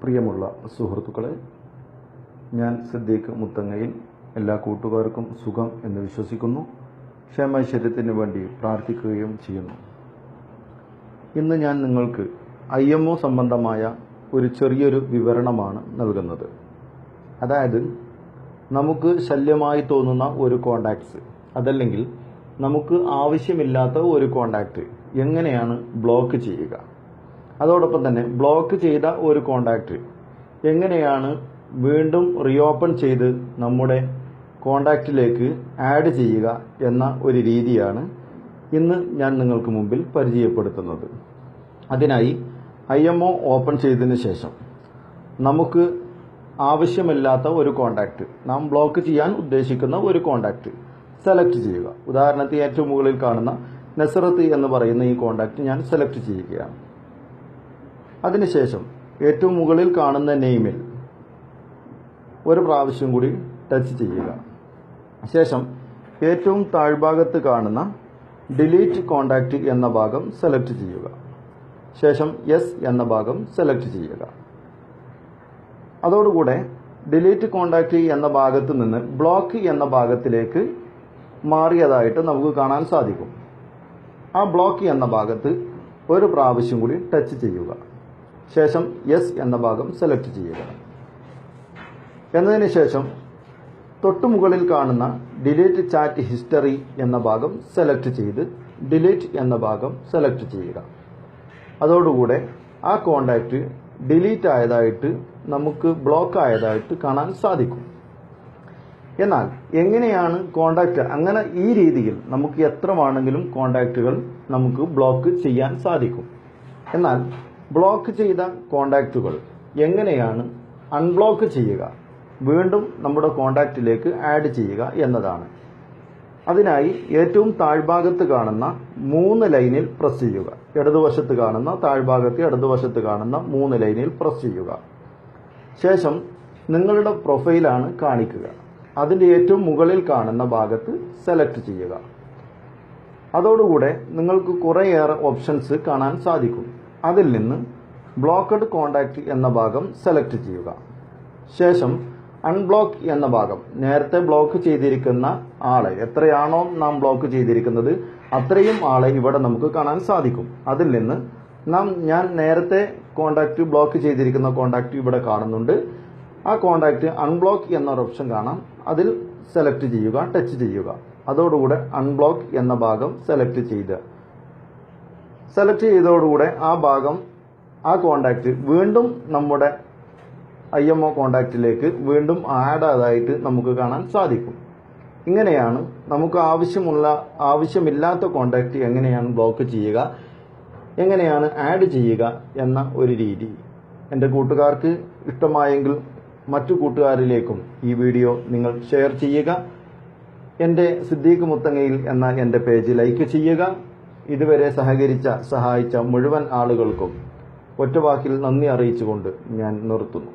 പ്രിയമുള്ള സുഹൃത്തുക്കളെ, ഞാൻ സിദ്ദീഖ് മുത്തങ്ങയിൽ. എല്ലാ കൂട്ടുകാർക്കും സുഖം എന്ന് വിശ്വസിക്കുന്നു. ക്ഷേമൈശ്വര്യത്തിന് വേണ്ടി പ്രാർത്ഥിക്കുകയും ചെയ്യുന്നു. ഇന്ന് ഞാൻ നിങ്ങൾക്ക് IMO സംബന്ധമായ ഒരു ചെറിയൊരു വിവരണമാണ് നൽകുന്നത്. അതായത്, നമുക്ക് ശല്യമായി തോന്നുന്ന ഒരു കോണ്ടാക്ട്സ്, അതല്ലെങ്കിൽ നമുക്ക് ആവശ്യമില്ലാത്ത ഒരു കോണ്ടാക്റ്റ് എങ്ങനെയാണ് ബ്ലോക്ക് ചെയ്യുക, അതോടൊപ്പം തന്നെ ബ്ലോക്ക് ചെയ്ത ഒരു കോണ്ടാക്റ്റ് എങ്ങനെയാണ് വീണ്ടും റീഓപ്പൺ ചെയ്ത് നമ്മുടെ കോണ്ടാക്റ്റിലേക്ക് ആഡ് ചെയ്യുക എന്ന ഒരു രീതിയാണ് ഇന്ന് ഞാൻ നിങ്ങൾക്ക് മുമ്പിൽ പരിചയപ്പെടുത്തുന്നത്. അതിനായി IMO ഓപ്പൺ ചെയ്തതിന് ശേഷം നമുക്ക് ആവശ്യമില്ലാത്ത ഒരു കോണ്ടാക്റ്റ്, നാം ബ്ലോക്ക് ചെയ്യാൻ ഉദ്ദേശിക്കുന്ന ഒരു കോണ്ടാക്റ്റ് സെലക്ട് ചെയ്യുക. ഉദാഹരണത്തിന് ഏറ്റവും മുകളിൽ കാണുന്ന നസ്രത്ത് എന്ന് പറയുന്ന ഈ കോണ്ടാക്റ്റ് ഞാൻ സെലക്ട് ചെയ്യുകയാണ്. അതിനുശേഷം ഏറ്റവും മുകളിൽ കാണുന്ന നെയിമിൽ ഒരു പ്രാവശ്യം കൂടി ടച്ച് ചെയ്യുക. ശേഷം ഏറ്റവും താഴ്ഭാഗത്ത് കാണുന്ന ഡിലീറ്റ് കോണ്ടാക്റ്റ് എന്ന ഭാഗം സെലക്ട് ചെയ്യുക. ശേഷം യെസ് എന്ന ഭാഗം സെലക്ട് ചെയ്യുക. അതോടുകൂടെ ഡിലീറ്റ് കോണ്ടാക്റ്റ് എന്ന ഭാഗത്ത് നിന്ന് ബ്ലോക്ക് എന്ന ഭാഗത്തിലേക്ക് മാറിയതായിട്ട് നമുക്ക് കാണാൻ സാധിക്കും. ആ ബ്ലോക്ക് എന്ന ഭാഗത്ത് ഒരു പ്രാവശ്യം കൂടി ടച്ച് ചെയ്യുക. ശേഷം യെസ് എന്ന ഭാഗം സെലക്ട് ചെയ്യുക. എന്നതിന് ശേഷം തൊട്ടുമുകളിൽ കാണുന്ന ഡിലീറ്റ് ചാറ്റ് ഹിസ്റ്ററി എന്ന ഭാഗം സെലക്ട് ചെയ്ത് ഡിലീറ്റ് എന്ന ഭാഗം സെലക്ട് ചെയ്യുക. അതോടുകൂടെ ആ കോണ്ടാക്റ്റ് ഡിലീറ്റ് ആയതായിട്ട്, നമുക്ക് ബ്ലോക്ക് ആയതായിട്ട് കാണാൻ സാധിക്കും. എന്നാൽ എങ്ങനെയാണ് കോണ്ടാക്റ്റ്, അങ്ങനെ ഈ രീതിയിൽ നമുക്ക് എത്ര വേണമെങ്കിലും കോണ്ടാക്റ്റുകൾ നമുക്ക് ബ്ലോക്ക് ചെയ്യാൻ സാധിക്കും. എന്നാൽ ബ്ലോക്ക് ചെയ്ത കോണ്ടാക്റ്റുകൾ എങ്ങനെയാണ് അൺബ്ലോക്ക് ചെയ്യുക, വീണ്ടും നമ്മുടെ കോണ്ടാക്റ്റിലേക്ക് ആഡ് ചെയ്യുക എന്നതാണ്. അതിനായി ഏറ്റവും താഴ്ഭാഗത്ത് കാണുന്ന 3 ലൈനിൽ പ്രസ് ചെയ്യുക. ഇടതുവശത്ത് കാണുന്ന താഴ്ഭാഗത്ത് ഇടതുവശത്ത് കാണുന്ന 3 ലൈനിൽ പ്രസ് ചെയ്യുക. ശേഷം നിങ്ങളുടെ പ്രൊഫൈലാണ് കാണിക്കുക. അതിൻ്റെ ഏറ്റവും മുകളിൽ കാണുന്ന ഭാഗത്ത് സെലക്ട് ചെയ്യുക. അതോടുകൂടെ നിങ്ങൾക്ക് കുറേയേറെ ഓപ്ഷൻസ് കാണാൻ സാധിക്കും. അതിൽ നിന്ന് ബ്ലോക്കഡ് കോണ്ടാക്റ്റ് എന്ന ഭാഗം സെലക്ട് ചെയ്യുക. ശേഷം അൺബ്ലോക്ക് എന്ന ഭാഗം, നേരത്തെ ബ്ലോക്ക് ചെയ്തിരിക്കുന്ന ആളെ, എത്രയാണോ നാം ബ്ലോക്ക് ചെയ്തിരിക്കുന്നത് അത്രയും ആളെ ഇവിടെ നമുക്ക് കാണാൻ സാധിക്കും. അതിൽ നിന്ന് ഞാൻ നേരത്തെ കോണ്ടാക്റ്റ് ബ്ലോക്ക് ചെയ്തിരിക്കുന്ന കോണ്ടാക്റ്റ് ഇവിടെ കാണുന്നുണ്ട്. ആ കോണ്ടാക്റ്റ് അൺബ്ലോക്ക് എന്നൊരു ഓപ്ഷൻ കാണാം. അതിൽ സെലക്ട് ചെയ്യുക, ടച്ച് ചെയ്യുക. അതോടുകൂടെ അൺബ്ലോക്ക് എന്ന ഭാഗം സെലക്ട് ചെയ്തതോടുകൂടെ ആ കോണ്ടാക്റ്റ് വീണ്ടും നമ്മുടെ IMO കോണ്ടാക്റ്റിലേക്ക് വീണ്ടും ആഡ് ആയതായിട്ട് നമുക്ക് കാണാൻ സാധിക്കും. ഇങ്ങനെയാണ് നമുക്ക് ആവശ്യമില്ലാത്ത കോണ്ടാക്റ്റ് എങ്ങനെയാണ് ബ്ലോക്ക് ചെയ്യുക, എങ്ങനെയാണ് ആഡ് ചെയ്യുക എന്ന ഒരു രീതി. എൻ്റെ കൂട്ടുകാർക്ക് ഇഷ്ടമായെങ്കിൽ മറ്റു കൂട്ടുകാരിലേക്കും ഈ വീഡിയോ നിങ്ങൾ ഷെയർ ചെയ്യുക. എൻ്റെ സിദ്ദീഖ് മുത്തങ്ങയിൽ എന്ന എൻ്റെ പേജ് ലൈക്ക് ചെയ്യുക. ഇതുവരെ സഹായിച്ച മുഴുവൻ ആളുകൾക്കും ഒറ്റവാക്കിൽ നന്ദി അറിയിച്ചുകൊണ്ട് ഞാൻ നിർത്തുന്നു.